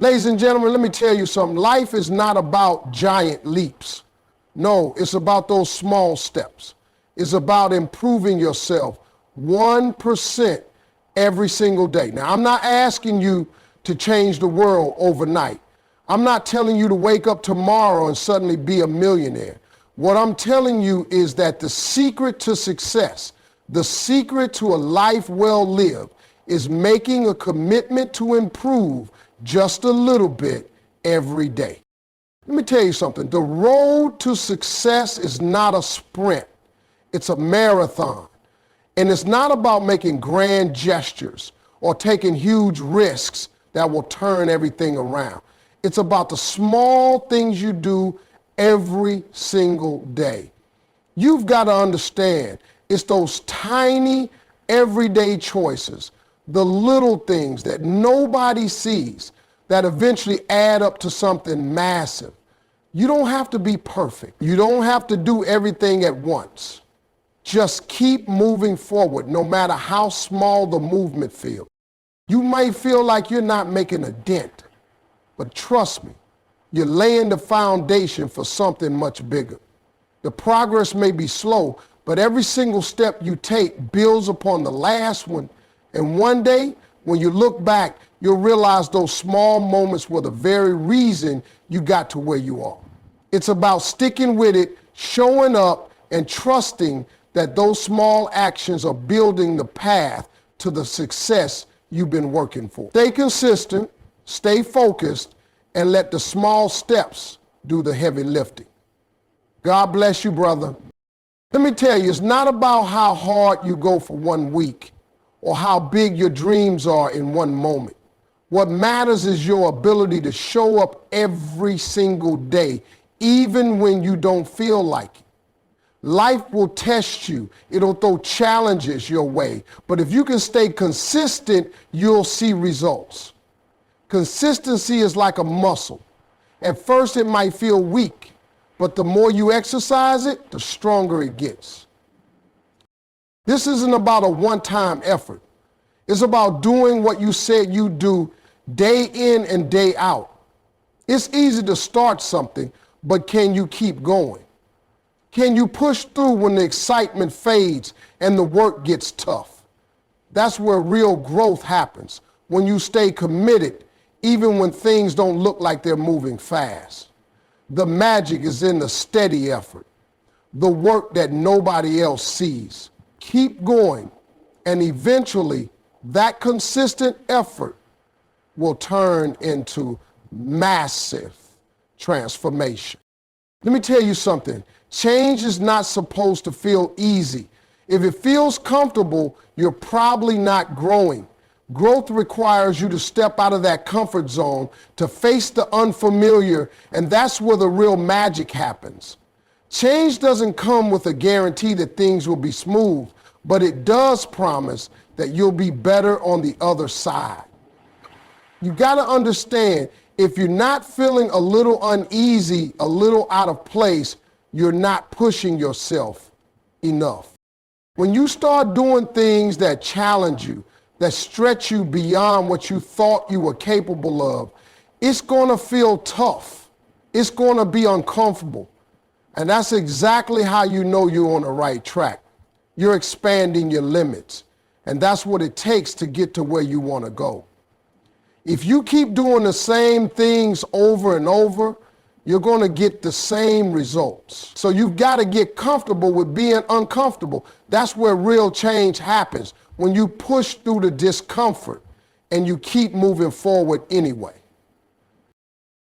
Ladies and gentlemen, let me tell you something. Life is not about giant leaps. No, it's about those small steps. It's about improving yourself 1% every single day. Now, I'm not asking you to change the world overnight. I'm not telling you to wake up tomorrow and suddenly be a millionaire. What I'm telling you is that the secret to success, the secret to a life well lived, is making a commitment to improve just a little bit every day. Let me tell you something. The road to success is not a sprint. It's a marathon. And it's not about making grand gestures or taking huge risks that will turn everything around. It's about the small things you do every single day. You've got to understand, it's those tiny, everyday choices, the little things that nobody sees, that eventually add up to something massive. You don't have to be perfect. You don't have to do everything at once. Just keep moving forward, no matter how small the movement feels. You might feel like you're not making a dent, but trust me, you're laying the foundation for something much bigger. The progress may be slow, but every single step you take builds upon the last one. And one day, when you look back, you'll realize those small moments were the very reason you got to where you are. It's about sticking with it, showing up, and trusting that those small actions are building the path to the success you've been working for. Stay consistent, stay focused, and let the small steps do the heavy lifting. God bless you, brother. Let me tell you, it's not about how hard you go for 1 week or how big your dreams are in one moment. What matters is your ability to show up every single day, even when you don't feel like it. Life will test you. It'll throw challenges your way. But if you can stay consistent, you'll see results. Consistency is like a muscle. At first, it might feel weak, but the more you exercise it, the stronger it gets. This isn't about a one-time effort. It's about doing what you said you do day in and day out. It's easy to start something, but can you keep going? Can you push through when the excitement fades and the work gets tough? That's where real growth happens, when you stay committed, even when things don't look like they're moving fast. The magic is in the steady effort, the work that nobody else sees. Keep going, and eventually that consistent effort will turn into massive transformation. Let me tell you something. Change is not supposed to feel easy. If it feels comfortable, you're probably not growing. Growth requires you to step out of that comfort zone, to face the unfamiliar, and that's where the real magic happens. Change doesn't come with a guarantee that things will be smooth, but it does promise that you'll be better on the other side. You got to understand, if you're not feeling a little uneasy, a little out of place, you're not pushing yourself enough. When you start doing things that challenge you, that stretch you beyond what you thought you were capable of, it's going to feel tough. It's going to be uncomfortable. And that's exactly how you know you're on the right track. You're expanding your limits. And that's what it takes to get to where you want to go. If you keep doing the same things over and over, you're going to get the same results. So you've got to get comfortable with being uncomfortable. That's where real change happens, when you push through the discomfort and you keep moving forward anyway.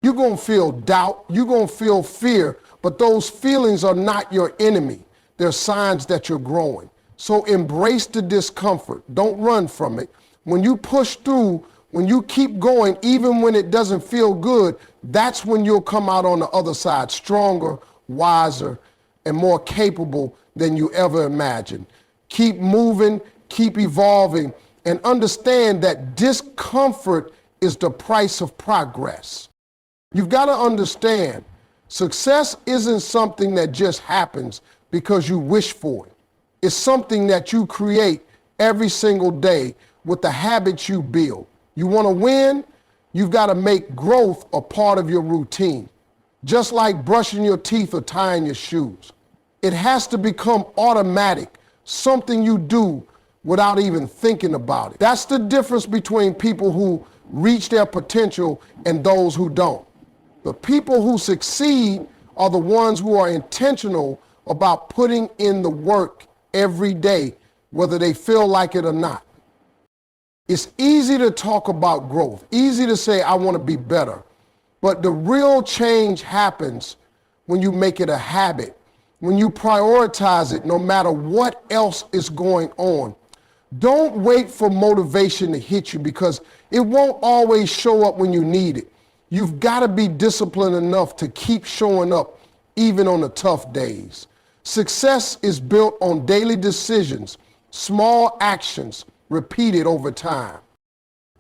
You're going to feel doubt, you're going to feel fear, but those feelings are not your enemy. They're signs that you're growing. So embrace the discomfort. Don't run from it. When you push through, when you keep going, even when it doesn't feel good, that's when you'll come out on the other side stronger, wiser, and more capable than you ever imagined. Keep moving, keep evolving, and understand that discomfort is the price of progress. You've got to understand, success isn't something that just happens because you wish for it. It's something that you create every single day with the habits you build. You want to win? You've got to make growth a part of your routine, just like brushing your teeth or tying your shoes. It has to become automatic, something you do without even thinking about it. That's the difference between people who reach their potential and those who don't. The people who succeed are the ones who are intentional about putting in the work every day, whether they feel like it or not. It's easy to talk about growth, easy to say, I want to be better. But the real change happens when you make it a habit, when you prioritize it no matter what else is going on. Don't wait for motivation to hit you because it won't always show up when you need it. You've got to be disciplined enough to keep showing up even on the tough days. Success is built on daily decisions, small actions repeated over time.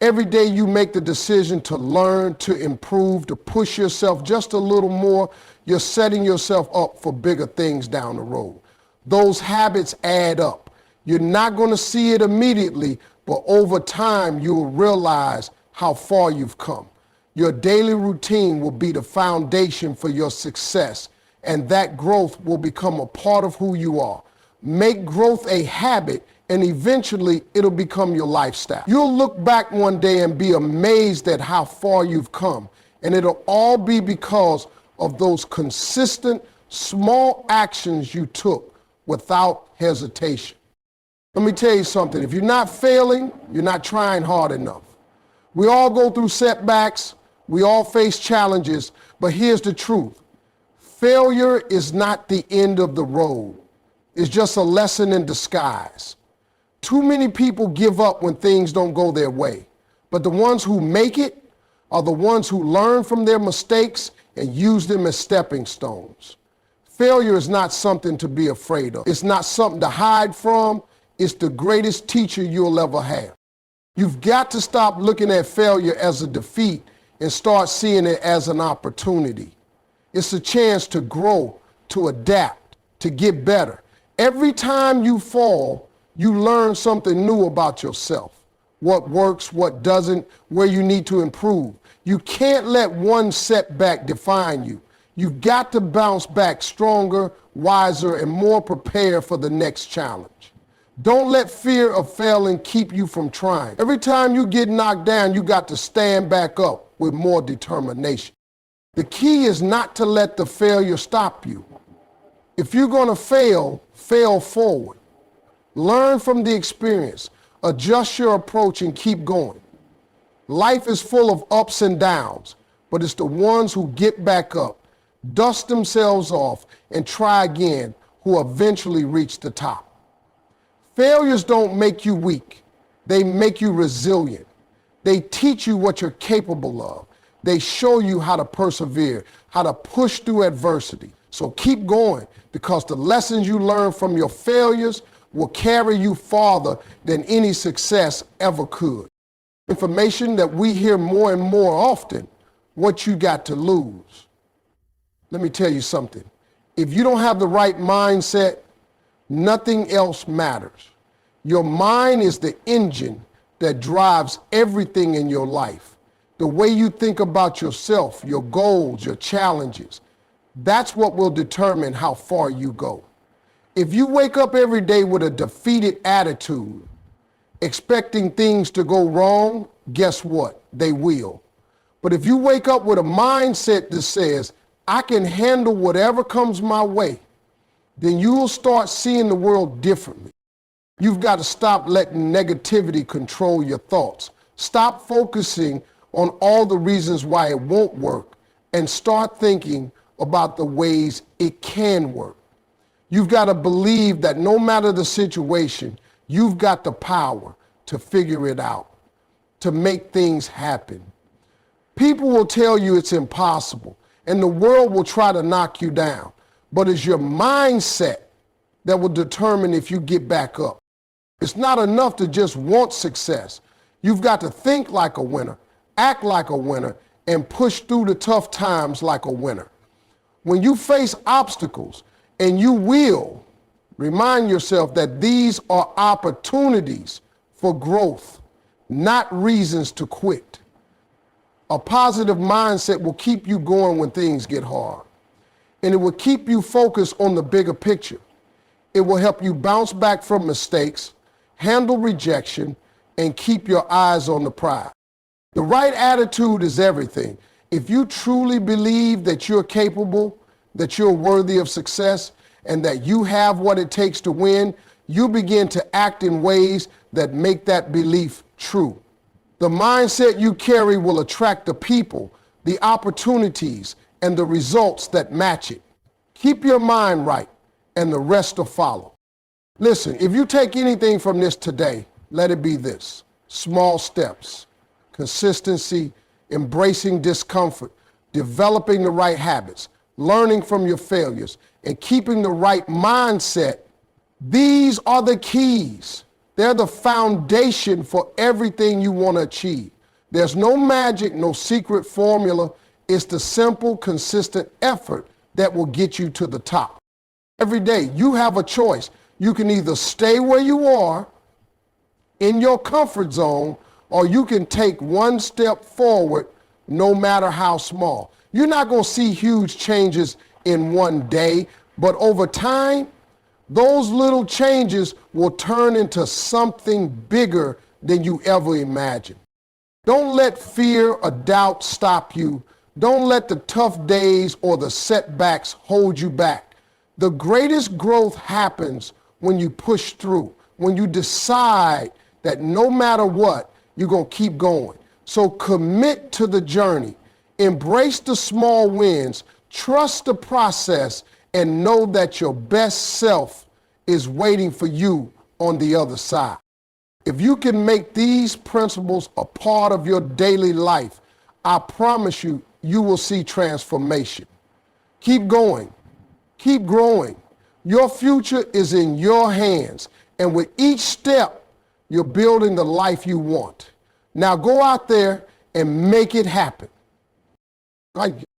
Every day you make the decision to learn, to improve, to push yourself just a little more, you're setting yourself up for bigger things down the road. Those habits add up. You're not going to see it immediately, but over time you'll realize how far you've come. Your daily routine will be the foundation for your success, and that growth will become a part of who you are. Make growth a habit, and eventually it'll become your lifestyle. You'll look back one day and be amazed at how far you've come, and it'll all be because of those consistent, small actions you took without hesitation. Let me tell you something. If you're not failing, you're not trying hard enough. We all go through setbacks. We all face challenges, but here's the truth. Failure is not the end of the road. It's just a lesson in disguise. Too many people give up when things don't go their way, but the ones who make it are the ones who learn from their mistakes and use them as stepping stones. Failure is not something to be afraid of. It's not something to hide from. It's the greatest teacher you'll ever have. You've got to stop looking at failure as a defeat and start seeing it as an opportunity. It's a chance to grow, to adapt, to get better. Every time you fall, you learn something new about yourself. What works, what doesn't, where you need to improve. You can't let one setback define you. You've got to bounce back stronger, wiser, and more prepared for the next challenge. Don't let fear of failing keep you from trying. Every time you get knocked down, you got to stand back up with more determination. The key is not to let the failure stop you. If you're going to fail, fail forward. Learn from the experience, adjust your approach, and keep going. Life is full of ups and downs, but it's the ones who get back up, dust themselves off, and try again who eventually reach the top. Failures don't make you weak. They make you resilient. They teach you what you're capable of. They show you how to persevere, how to push through adversity. So keep going, because the lessons you learn from your failures will carry you farther than any success ever could. Information that we hear more and more often, what you got to lose. Let me tell you something. If you don't have the right mindset, nothing else matters. Your mind is the engine that drives everything in your life. The way you think about yourself, your goals, your challenges, that's what will determine how far you go. If you wake up every day with a defeated attitude, expecting things to go wrong, guess what? They will. But if you wake up with a mindset that says, I can handle whatever comes my way, then you will start seeing the world differently. You've got to stop letting negativity control your thoughts. Stop focusing on all the reasons why it won't work and start thinking about the ways it can work. You've got to believe that no matter the situation, you've got the power to figure it out, to make things happen. People will tell you it's impossible, and the world will try to knock you down. But it's your mindset that will determine if you get back up. It's not enough to just want success. You've got to think like a winner, act like a winner, and push through the tough times like a winner. When you face obstacles, and you will, remind yourself that these are opportunities for growth, not reasons to quit. A positive mindset will keep you going when things get hard. And it will keep you focused on the bigger picture. It will help you bounce back from mistakes, handle rejection, and keep your eyes on the prize. The right attitude is everything. If you truly believe that you're capable, that you're worthy of success, and that you have what it takes to win, you begin to act in ways that make that belief true. The mindset you carry will attract the people, the opportunities, and the results that match it. Keep your mind right, and the rest will follow. Listen, if you take anything from this today, let it be this: small steps, consistency, embracing discomfort, developing the right habits, learning from your failures, and keeping the right mindset. These are the keys. They're the foundation for everything you want to achieve. There's no magic, no secret formula. It's the simple, consistent effort that will get you to the top. Every day, you have a choice. You can either stay where you are in your comfort zone, or you can take one step forward, no matter how small. You're not going to see huge changes in one day, but over time, those little changes will turn into something bigger than you ever imagined. Don't let fear or doubt stop you. Don't let the tough days or the setbacks hold you back. The greatest growth happens when you push through, when you decide that no matter what, you're going to keep going. So commit to the journey. Embrace the small wins. Trust the process, and know that your best self is waiting for you on the other side. If you can make these principles a part of your daily life, I promise you, you will see transformation. Keep going. Keep growing. Your future is in your hands, and with each step, you're building the life you want. Now go out there and make it happen.